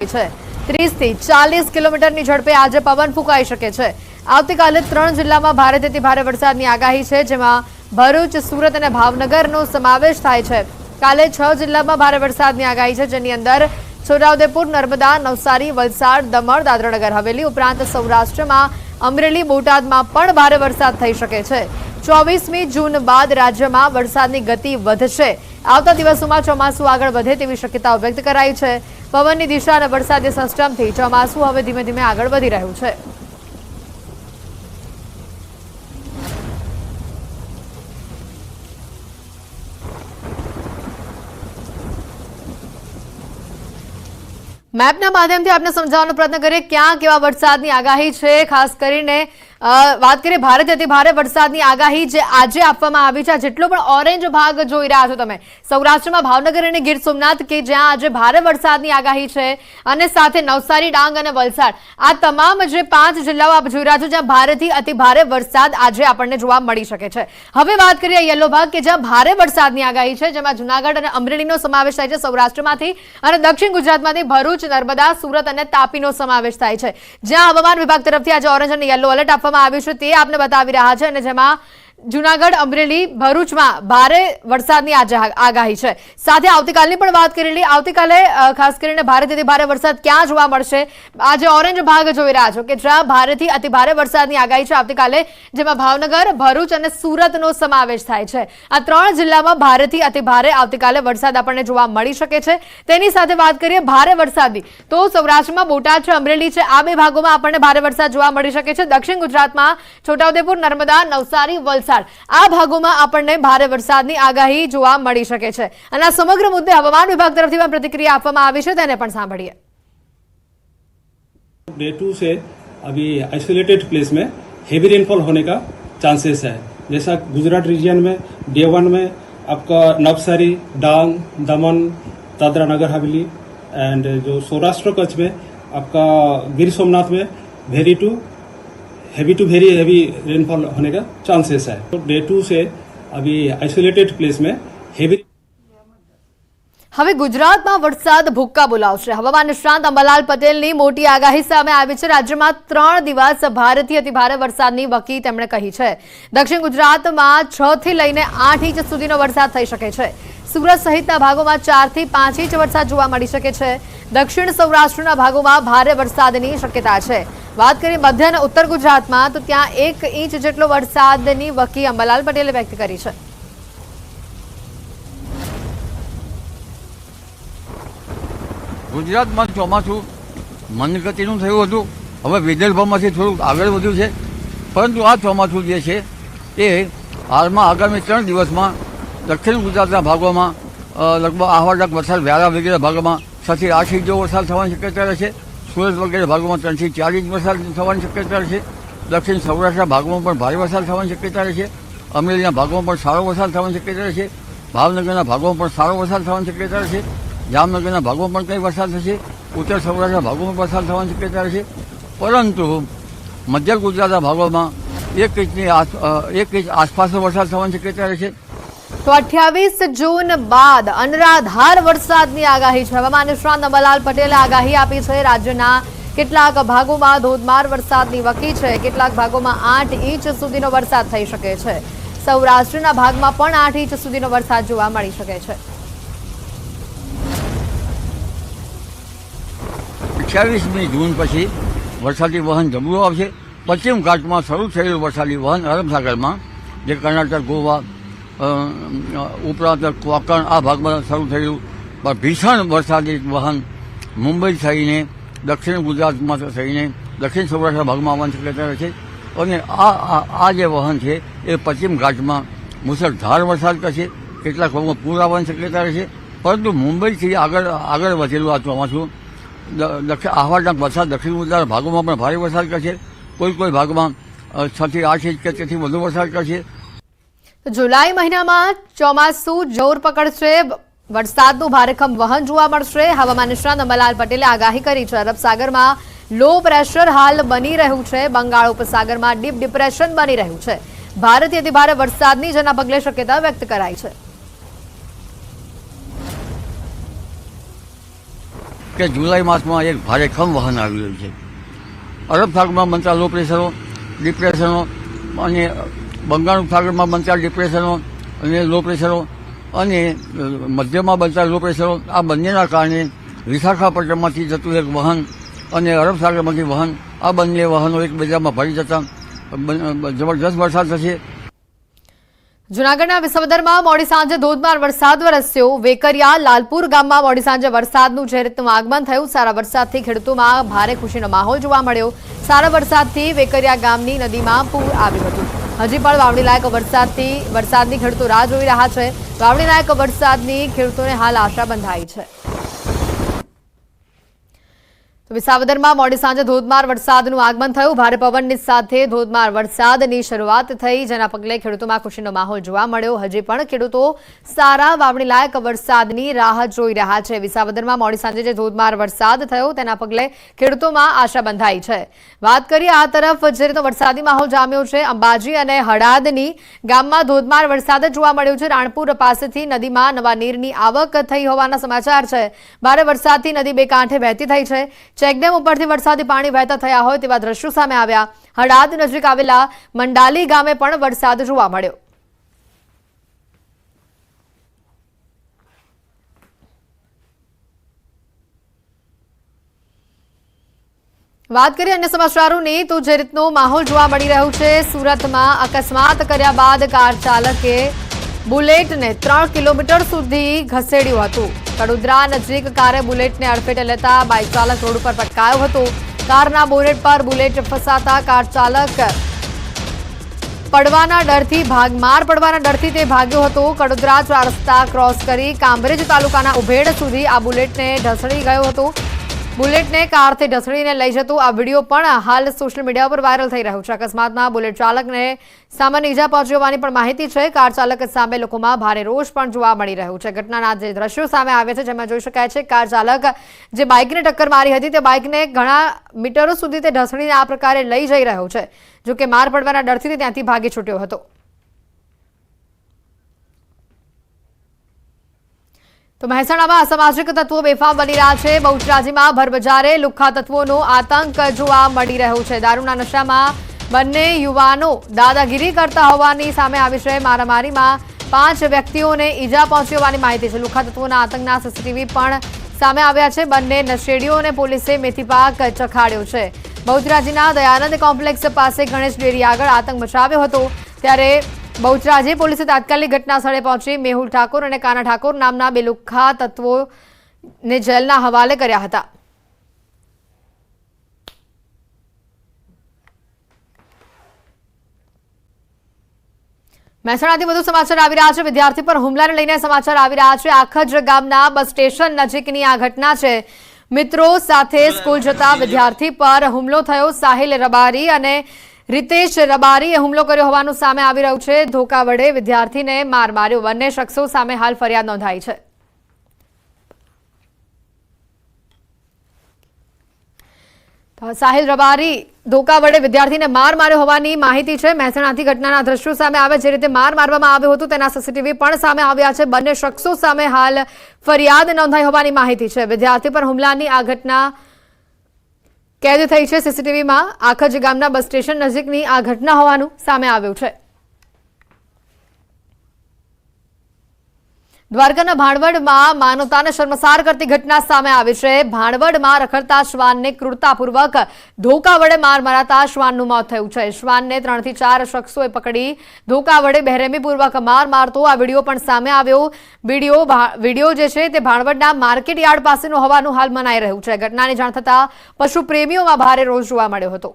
છે 30 થી 40 કિલોમીટરની ઝડપે આજે પવન ફૂંકાઈ શકે છે। આવતીકાલે 3 જિલ્લામાં ભારેથી ભારે વરસાદની આગાહી છે, જેમાં ભરૂચ, સુરત અને ભાવનગરનો સમાવેશ થાય છે। કાલે 6 જિલ્લામાં ભારે વરસાદની આગાહી છે, જેની અંદર છોટાઉદેપુર, નર્મદા, નવસારી, વલસાડ, દમણ, દાદરાનગર હવેલી ઉપરાંત સૌરાષ્ટ્રમાં અમરેલી, બોટાદમાં પણ ભારે વરસાદ થઈ શકે છે। 24મી જૂન બાદ રાજ્યમાં વરસાદની ગતિ વધશે। આવતા દિવસોમાં ચોમાસું આગળ વધે તેવી શક્યતાઓ વ્યક્ત કરાઈ છે। પવનની દિશા અને વરસાદી સિસ્ટમથી ચોમાસું હવે ધીમે ધીમે આગળ વધી રહ્યું છે। મેપના માધ્યમથી આપને સમજાવવાનો પ્રયત્ન કરીએ ક્યાં કેવા વરસાદની આગાહી છે। ખાસ કરીને વાત કરીએ ભારેથી અતિ ભારે વરસાદની આગાહી જે આજે આપવામાં આવી છે। જેટલો પણ ઓરેન્જ ભાગ જોઈ રહ્યા છો તમે, સૌરાષ્ટ્રમાં ભાવનગર અને ગીર સોમનાથ કે જ્યાં આજે ભારે વરસાદની આગાહી છે, અને સાથે નવસારી, ડાંગ અને વલસાડ, આ તમામ જે 5 જિલ્લાઓ આપ જોઈ રહ્યા છો જ્યાં ભારેથી અતિ ભારે વરસાદ આજે આપણને જોવા મળી શકે છે। હવે વાત કરીએ યલો ભાગ કે જ્યાં ભારે વરસાદની આગાહી છે, જેમાં જૂનાગઢ અને અમરેલીનો સમાવેશ થાય છે, સૌરાષ્ટ્રમાંથી અને દક્ષિણ ગુજરાતમાંથી ભરૂચ, નર્મદા, સુરત અને તાપીનો સમાવેશ થાય છે। જ્યાં હવામાન વિભાગ તરફથી આજે ઓરેન્જ અને યલો એલર્ટ આપવામાં આવ્યું છે તે આપને બતાવી રહ્યા છે, અને જેમાં જૂનાગઢ, અમરેલી, ભરૂચમાં ભારે વરસાદની આજે આગાહી છે। સાથે આવતીકાલની પણ વાત કરી લઈએ। આવતીકાલે ખાસ કરીને ભારેથી ભારે વરસાદ ક્યાં જોવા મળશે, આજે ઓરેન્જ ભાગ જોઈ રહ્યા છો કે જ્યાં ભારેથી અતિ ભારે વરસાદની આગાહી છે આવતીકાલે, જેમાં ભાવનગર, ભરૂચ અને સુરતનો સમાવેશ થાય છે। આ 3 જિલ્લામાં ભારેથી અતિ ભારે આવતીકાલે વરસાદ આપણને જોવા મળી શકે છે। તેની સાથે વાત કરીએ ભારે વરસાદની, તો સૌરાષ્ટ્રમાં બોટાદ છે, અમરેલી છે, આ 2 ભાગોમાં આપણને ભારે વરસાદ જોવા મળી શકે છે। દક્ષિણ ગુજરાતમાં છોટાઉદેપુર, નર્મદા, નવસારી, વલસાડ, આ ભાગોમાં આપણને ભારે વરસાદની આગાહી જોવા મળી શકે છે। અને આ સમગ્ર મુદ્દે હવામાન વિભાગ તરફથી પણ પ્રતિક્રિયા આપવામાં આવી છે, તેને પણ સાંભળીએ। डे 2 से अभी आइसोलेटेड प्लेस में हेवी रेनफॉल होने का चांसेस है। जैसा गुजरात रीजन में डे 1 में आपका नवसारी, डांग, दमन, दादरा नगर हवेली एंड जो सौराष्ट्र कच्छ में आपका गिर सोमनाथ में very to very heavy rainfall होने का चांसेस है। तो डे 2 से अभी आइसोलेटेड प्लेस में हेवी હવે ગુજરાતમાં વરસાદ ભૂક્કા બોલાવશે। હવામાન નિષ્ણાંત અંબાલાલ પટેલની મોટી આગાહી સામે આવી છે। રાજ્યમાં 3 દિવસ ભારેથી અતિ ભારે વરસાદની વકી તેમણે કહી છે। દક્ષિણ ગુજરાતમાં 6 થી લઈને 8 ઇંચ સુધીનો વરસાદ થઈ શકે છે। સુરત સહિતના ભાગોમાં 4 થી 5 ઇંચ વરસાદ જોવા મળી શકે છે। દક્ષિણ સૌરાષ્ટ્રના ભાગોમાં ભારે વરસાદની શક્યતા છે। વાત કરીએ મધ્ય અને ઉત્તર ગુજરાતમાં, તો ત્યાં 1 ઇંચ જેટલો વરસાદની વકી અંબાલાલ પટેલે વ્યક્ત કરી છે। ગુજરાતમાં ચોમાસું મંદગતિનું થયું હતું, હવે વિદર્ભમાંથી થોડુંક આગળ વધ્યું છે, પરંતુ આ ચોમાસું જે છે એ હાલમાં આગામી 3 દિવસમાં દક્ષિણ ગુજરાતના ભાગોમાં લગભગ આહવાડક વરસાદ, વ્યારા વગેરે ભાગોમાં 6 થી 8 ઇંચ જેવો વરસાદ થવાની શક્યતા રહેશે। સુરત વગેરે ભાગોમાં 3 થી 4 ઇંચ વરસાદ થવાની શક્યતા રહેશે। દક્ષિણ સૌરાષ્ટ્રના ભાગોમાં પણ ભારે વરસાદ થવાની શક્યતા રહેશે। અમરેલીના ભાગોમાં પણ સારો વરસાદ થવાની શક્યતા રહેશે। ભાવનગરના ભાગોમાં પણ સારો વરસાદ થવાની શક્યતા રહેશે। જામનગરના ભાગોમાં પણ કંઈ વરસાદ થશે। ઉત્તર સૌરાષ્ટ્રના ભાગોમાં વરસાદ થવાની શક્યતા રહેશે, પરંતુ મધ્ય ગુજરાતના ભાગોમાં 1 ઇંચ આસપાસનો વરસાદ થવાની શક્યતા રહેશે। તો 28 જૂન બાદ અનરાધાર વરસાદની આગાહી છે। હવામાન નિષ્ણાંત અંબાલાલ પટેલે આગાહી આપી છે। રાજ્યના કેટલાક ભાગોમાં ધોધમાર વરસાદની વકી છે। કેટલાક ભાગોમાં 8 ઇંચ સુધીનો વરસાદ થઈ શકે છે। સૌરાષ્ટ્રના ભાગમાં પણ 8 ઇંચ સુધીનો વરસાદ જોવા મળી શકે છે। 28મી જૂન પછી વરસાદી વહન જબરું આવશે। પશ્ચિમ ઘાટમાં શરૂ થયેલું વરસાદી વહન અરબસાગરમાં, જે કર્ણાટક, ગોવા ઉપરાંત કોંકણ આ ભાગમાં શરૂ થયેલું ભીષણ વરસાદી વહન મુંબઈ થઈને દક્ષિણ ગુજરાતમાં થઈને દક્ષિણ સૌરાષ્ટ્રના ભાગમાં આવવાની શક્યતા રહે છે। અને આ જે વહન છે એ પશ્ચિમ ઘાટમાં મુસળધાર વરસાદ કરશે। કેટલાક ભાગમાં પૂર આવવાની શક્યતા રહેશે, પરંતુ મુંબઈથી આગળ વધેલું આ ચોમાસું આહવાડના વરસાદ દક્ષિણ ગુજરાતના ભાગોમાં પણ ભારે વરસાદ કરશે। કોઈ ભાગમાં 6 થી 8 ઇંચ કે તેથી વધુ વરસાદ કરશે। જુલાઈ મહિનામાં ચોમાસું જોર પકડશે। વરસાદનું ભારેખમ વહન જોવા મળશે। હવામાન નિષ્ણાંત અંબાલાલ પટેલે આગાહી કરી છે। અરબ સાગરમાં લો પ્રેશર હાલ બની રહ્યું છે। બંગાળ ઉપસાગરમાં ડીપ ડિપ્રેશન બની રહ્યું છે। ભારેથી અતિ ભારે વરસાદની જેના પગલે શક્યતા વ્યક્ત કરાઈ છે। કે જુલાઈ માસમાં એક ભારે ખમ વહન આવી રહ્યું છે. અરબ સાગરમાં બનતા લો પ્રેશરો, ડિપ્રેશનો અને બંગાળ સાગરમાં બનતા ડિપ્રેશનો અને લો પ્રેશરો અને મધ્યમાં બનતા લો પ્રેશરો, આ બંનેના કારણે વિશાખાપટ્ટનમથી જતું એક વહન અને અરબ સાગરમાંથી વહન, આ બંને વહનો એકબીજામાં ભળી જતા જબરજસ્ત વરસાદ થશે. જૂનાગઢના વિસાવદરમાં મોડી સાંજે ધોધમાર વરસાદ વરસ્યો. વેકરિયા લાલપુર ગામમાં મોડી સાંજે વરસાદનું જે રીતનું આગમન થયું. સારા વરસાદથી ખેડૂતોમાં ભારે ખુશીનો માહોલ જોવા મળ્યો. સારા વરસાદથી વેકરિયા ગામની નદીમાં પૂર આવ્યું હતું. હજી પણ વાવણી લાયક વરસાદની ખેડૂતો રાહ જોઈ રહ્યા છે. વાવણી લાયક વરસાદની ખેડૂતોને હાલ આશા બંધાઈ છે. વિસાવદરમાં મોડી સાંજે ધોધમાર વરસાદનું આગમન થયું. ભારે પવનની સાથે ધોધમાર વરસાદની શરૂઆત થઈ, જેના પગલે ખેડૂતોમાં ખુશીનો માહોલ જોવા મળ્યો. હજી પણ ખેડૂતો સારા વાવણી લાયક વરસાદની રાહ જોઈ રહ્યા છે. વિસાવદરમાં મોડી સાંજે જે ધોધમાર વરસાદ થયો તેના પગલે ખેડૂતોમાં આશા બંધાઈ છે. વાત કરીએ આ તરફ જે રીતનો વરસાદી માહોલ જામ્યો છે, અંબાજી અને હળાદની ગામમાં ધોધમાર વરસાદ જોવા મળ્યો છે. રાણપુર પાસેથી નદીમાં નવા નીરની આવક થઈ હોવાના સમાચાર છે. ભારે વરસાદથી નદી બે કાંઠે વહેતી થઈ છે. ચેકડેમ ઉપરથી વરસાદી પાણી વહેતા થયા હોય તેવા દ્રશ્યો સામે આવ્યા. હળાદ નજીક આવેલા મંડાલી ગામે પણ વરસાદ જોવા મળ્યો. વાત કરીએ અન્ય સમાચારોની તો જે રીતનો માહોલ જોવા મળી રહ્યો છે, સુરતમાં અકસ્માત કર્યા બાદ કાર ચાલકે બુલેટને 3 કિલોમીટર સુધી ખસેડ્યું હતું. કડોદરા નજીક કારે બુલેટને અડફેટે લેતા બાઇક ચાલક રોડ ઉપર પટકાયો હતો. કારના બોનેટ પર બુલેટ ફસાતા કાર ચાલક પડવાના ડરથી તે ભાગ્યો હતો. કડોદરા 4 રસ્તા ક્રોસ કરી કામરેજ તાલુકાના ઉભેડ સુધી આ બુલેટને ઢસડી ગયો હતો. બુલેટને કારથી ઢસડીને લઈ જતો આ વિડીયો પણ હાલ સોશિયલ મીડિયા પર વાયરલ થઈ રહ્યો છે. અકસ્માતમાં બુલેટ ચાલકને સામાન્ય ઈજા પહોંચી હોવાની પણ માહિતી છે. કાર ચાલક સામે લોકોમાં ભારે રોષ પણ જોવા મળી રહ્યો છે. ઘટનાના જે દ્રશ્યો સામે આવ્યા છે જેમાં જોઈ શકાય છે કાર ચાલક જે બાઇકને ટક્કર મારી હતી તે બાઇકને ઘણા મીટરો સુધી તે ઢસડીને આ પ્રકારે લઈ જઈ રહ્યો છે. જોકે માર પડવાના ડરથી તે ત્યાંથી ભાગી છૂટ્યો હતો. તો મહેસાણામાં અસામાજિક તત્વો બેફામ બની રહ્યા છે. બહુચરાજીમાં ભરબજારે લુખ્ખા તત્વોનો આતંક જોવા મળી રહ્યો છે. દારૂના નશામાં બંને યુવાનો દાદાગીરી કરતા હોવાની સામે આવી છે. મારામારીમાં 5 વ્યક્તિઓને ઈજા પહોંચી હોવાની માહિતી છે. લુખ્ખા તત્વોના આતંકના સીસીટીવી પણ સામે આવ્યા છે. બંને નશેડીઓને પોલીસે મેથીપાક ચખાડ્યો છે. બહુચરાજીના દયાનંદ કોમ્પ્લેક્સ પાસે ગણેશ ડેરી આગળ આતંક મચાવ્યો હતો. ત્યારે બહુચરાજી પોલીસે તાત્કાલિક ઘટના સ્થળે પહોંચી મેહુલ ઠાકોર અને કાના ઠાકોર નામના 2 લુખ્ખા તત્વોને જેલના હવાલે કર્યા હતા. મહેસાણાથી વધુ સમાચાર આવી રહ્યા છે. વિદ્યાર્થી પર હુમલાને લઈને સમાચાર આવી રહ્યા છે. આખજ ગામના બસ સ્ટેશન નજીકની આ ઘટના છે. મિત્રો સાથે સ્કૂલ જતા વિદ્યાર્થી પર હુમલો થયો. સાહિલ રબારી અને रितेश रबारीए હુમલો કર્યો હોવાનું સામે આવી રહ્યું છે. ધોકા વડે વિદ્યાર્થીને માર માર્યો. બંને શખ્સો સામે હાલ ફરિયાદ નોંધાઈ છે. સાહિલ રબારી ધોકા વડે વિદ્યાર્થીને માર માર્યો હોવાની માહિતી છે. મહેસાણાથી ઘટનાના દ્રશ્યો સામે આવે જે રીતે માર મારવામાં આવ્યો હતો તેના સીસીટીવી પણ સામે આવ્યા છે. બંને શખ્સો સામે હાલ ફરિયાદ નોંધાઈ હોવાની માહિતી છે. વિદ્યાર્થી પર હુમલાની આ ઘટના कैद थई छे. सीसीटीवी में आखज गामना बस स्टेशन नजीकनी आ घटना होवानुं सामे आव्युं छे. द्वारकाना भाणवडमां मानवताने शर्मसार करती घटना सामे आवी छे. भाणवडमां रखडता श्वानने क्रूरतापूर्वक धोका वडे मार मराता श्वाननुं मौत थयुं छे. श्वानने 3 થી 4 शख्सोए पकड़ी धोका वडे बेरहमीपूर्वक मार मारतो आ विडियो पण सामे आव्यो. विडियो जे छे ते भाणवडना मार्केट यार्ड पासेनो होवानुं हाल मनाई रह्युं छे. घटनानी जाण थता पशु प्रेमीओमां भारे रोष जोवा मळ्यो हतो.